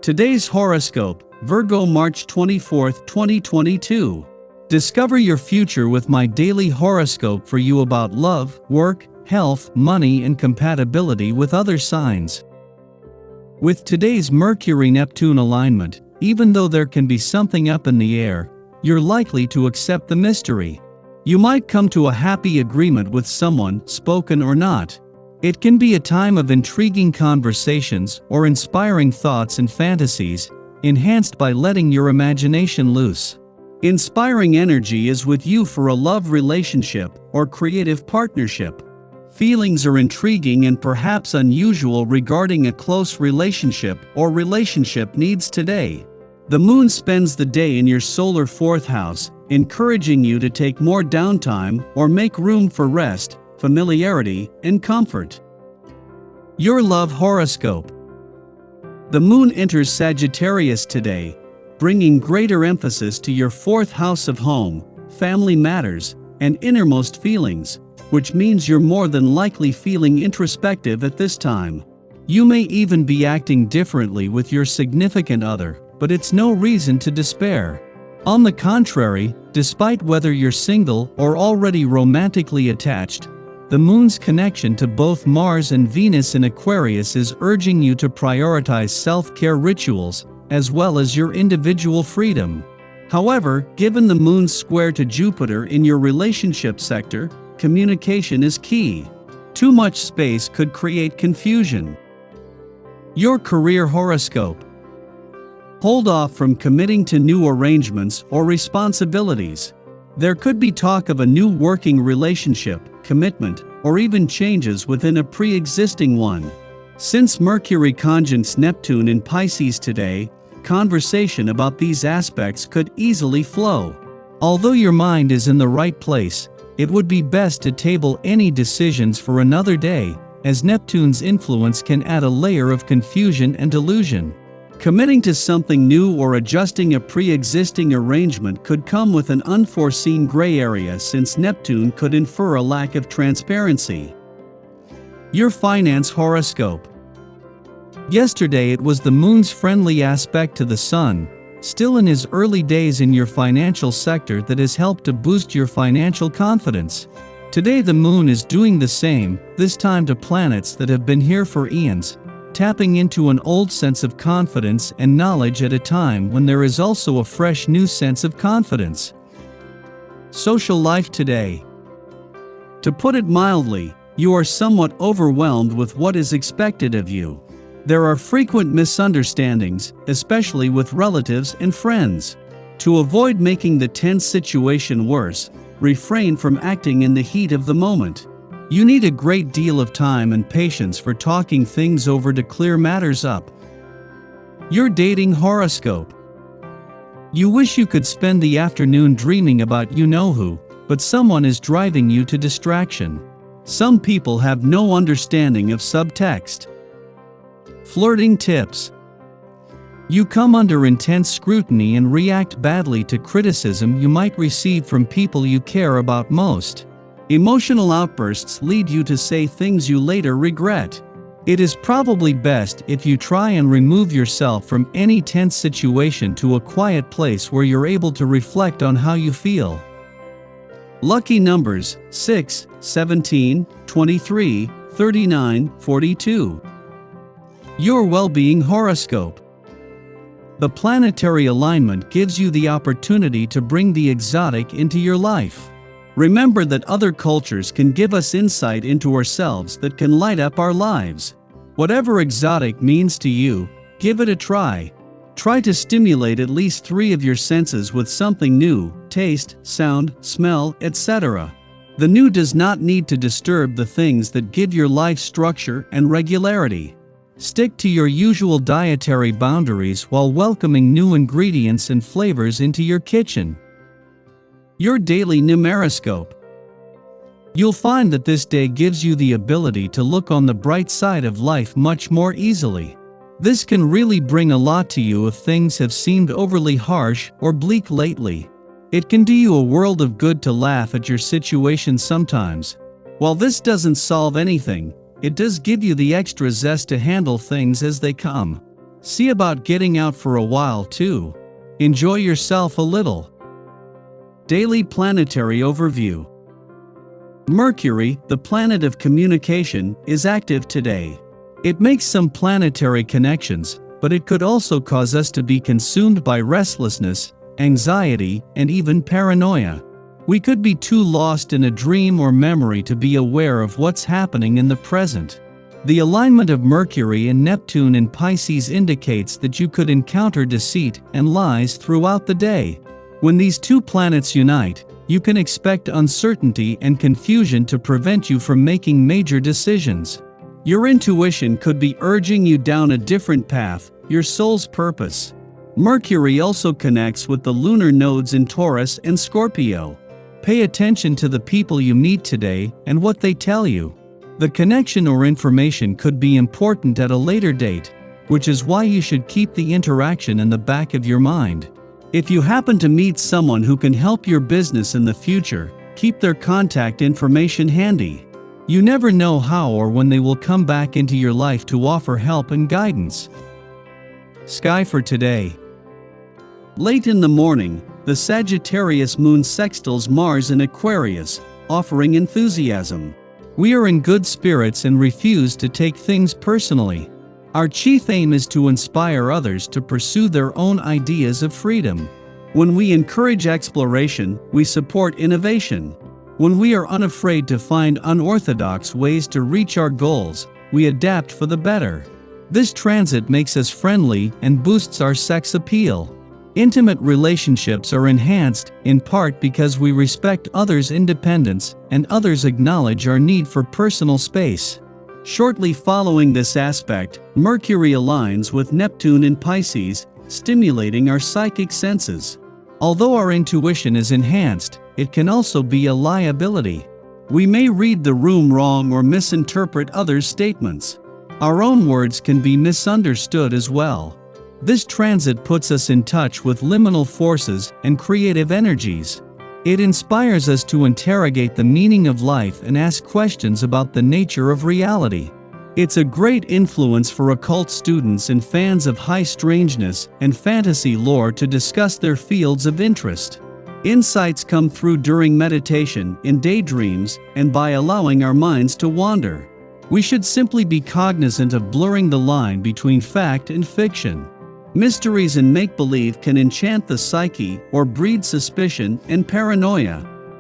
Today's horoscope, Virgo March 24, 2022. Discover your future with my daily horoscope for you about love, work, health, money, and compatibility with other signs. With today's Mercury-Neptune alignment, even though there can be something up in the air, you're likely to accept the mystery. You might come to a happy agreement with someone, spoken or not. It can be a time of intriguing conversations or inspiring thoughts and fantasies, enhanced by letting your imagination loose. Inspiring energy is with you for a love relationship or creative partnership. Feelings are intriguing and perhaps unusual regarding a close relationship or relationship needs today. The moon spends the day in your solar fourth house, encouraging you to take more downtime or make room for rest, familiarity, and comfort. Your love horoscope. The moon enters Sagittarius today, bringing greater emphasis to your fourth house of home, family matters, and innermost feelings, which means you're more than likely feeling introspective at this time. You may even be acting differently with your significant other, but it's no reason to despair. On the contrary, despite whether you're single or already romantically attached, the moon's connection to both Mars and Venus in Aquarius is urging you to prioritize self-care rituals, as well as your individual freedom. However, given the moon's square to Jupiter in your relationship sector, communication is key. Too much space could create confusion. Your career horoscope. Hold off from committing to new arrangements or responsibilities. There could be talk of a new working relationship, commitment, or even changes within a pre-existing one. Since Mercury conjuncts Neptune in Pisces today, conversation about these aspects could easily flow. Although your mind is in the right place, it would be best to table any decisions for another day, as Neptune's influence can add a layer of confusion and delusion. Committing to something new or adjusting a pre-existing arrangement could come with an unforeseen gray area, since Neptune could infer a lack of transparency. Your finance horoscope. Yesterday it was the moon's friendly aspect to the sun, still in his early days in your financial sector, that has helped to boost your financial confidence. Today the moon is doing the same, this time to planets that have been here for eons, tapping into an old sense of confidence and knowledge at a time when there is also a fresh new sense of confidence. Social life today. To put it mildly, you are somewhat overwhelmed with what is expected of you. There are frequent misunderstandings, especially with relatives and friends. To avoid making the tense situation worse, refrain from acting in the heat of the moment. You need a great deal of time and patience for talking things over to clear matters up. Your dating horoscope. You wish you could spend the afternoon dreaming about you-know-who, but someone is driving you to distraction. Some people have no understanding of subtext. Flirting tips. You come under intense scrutiny and react badly to criticism you might receive from people you care about most. Emotional outbursts lead you to say things you later regret. It is probably best if you try and remove yourself from any tense situation to a quiet place where you're able to reflect on how you feel. Lucky numbers: 6, 17, 23, 39, 42. Your well-being horoscope. The planetary alignment gives you the opportunity to bring the exotic into your life. Remember that other cultures can give us insight into ourselves that can light up our lives. Whatever exotic means to you, give it a try. Try to stimulate at least 3 of your senses with something new: taste, sound, smell, etc. The new does not need to disturb the things that give your life structure and regularity. Stick to your usual dietary boundaries while welcoming new ingredients and flavors into your kitchen. Your daily numeroscope. You'll find that this day gives you the ability to look on the bright side of life much more easily. This can really bring a lot to you if things have seemed overly harsh or bleak lately. It can do you a world of good to laugh at your situation sometimes. While this doesn't solve anything, it does give you the extra zest to handle things as they come. See about getting out for a while too. Enjoy yourself a little. Daily planetary overview. Mercury, the planet of communication, is active today. It makes some planetary connections, but it could also cause us to be consumed by restlessness, anxiety, and even paranoia. We could be too lost in a dream or memory to be aware of what's happening in the present. The alignment of Mercury and Neptune in Pisces indicates that you could encounter deceit and lies throughout the day. When these two planets unite, you can expect uncertainty and confusion to prevent you from making major decisions. Your intuition could be urging you down a different path, your soul's purpose. Mercury also connects with the lunar nodes in Taurus and Scorpio. Pay attention to the people you meet today and what they tell you. The connection or information could be important at a later date, which is why you should keep the interaction in the back of your mind. If you happen to meet someone who can help your business in the future, keep their contact information handy. You never know how or when they will come back into your life to offer help and guidance. Sky for today. Late in the morning, the Sagittarius moon sextiles Mars in Aquarius, offering enthusiasm. We are in good spirits and refuse to take things personally. Our chief aim is to inspire others to pursue their own ideas of freedom. When we encourage exploration, we support innovation. When we are unafraid to find unorthodox ways to reach our goals, we adapt for the better. This transit makes us friendly and boosts our sex appeal. Intimate relationships are enhanced, in part because we respect others' independence and others acknowledge our need for personal space. Shortly following this aspect, Mercury aligns with Neptune in Pisces, stimulating our psychic senses. Although our intuition is enhanced, it can also be a liability. We may read the room wrong or misinterpret others' statements. Our own words can be misunderstood as well. This transit puts us in touch with liminal forces and creative energies. It inspires us to interrogate the meaning of life and ask questions about the nature of reality. It's a great influence for occult students and fans of high strangeness and fantasy lore to discuss their fields of interest. Insights come through during meditation, in daydreams, and by allowing our minds to wander. We should simply be cognizant of blurring the line between fact and fiction. Mysteries and make-believe can enchant the psyche or breed suspicion and paranoia.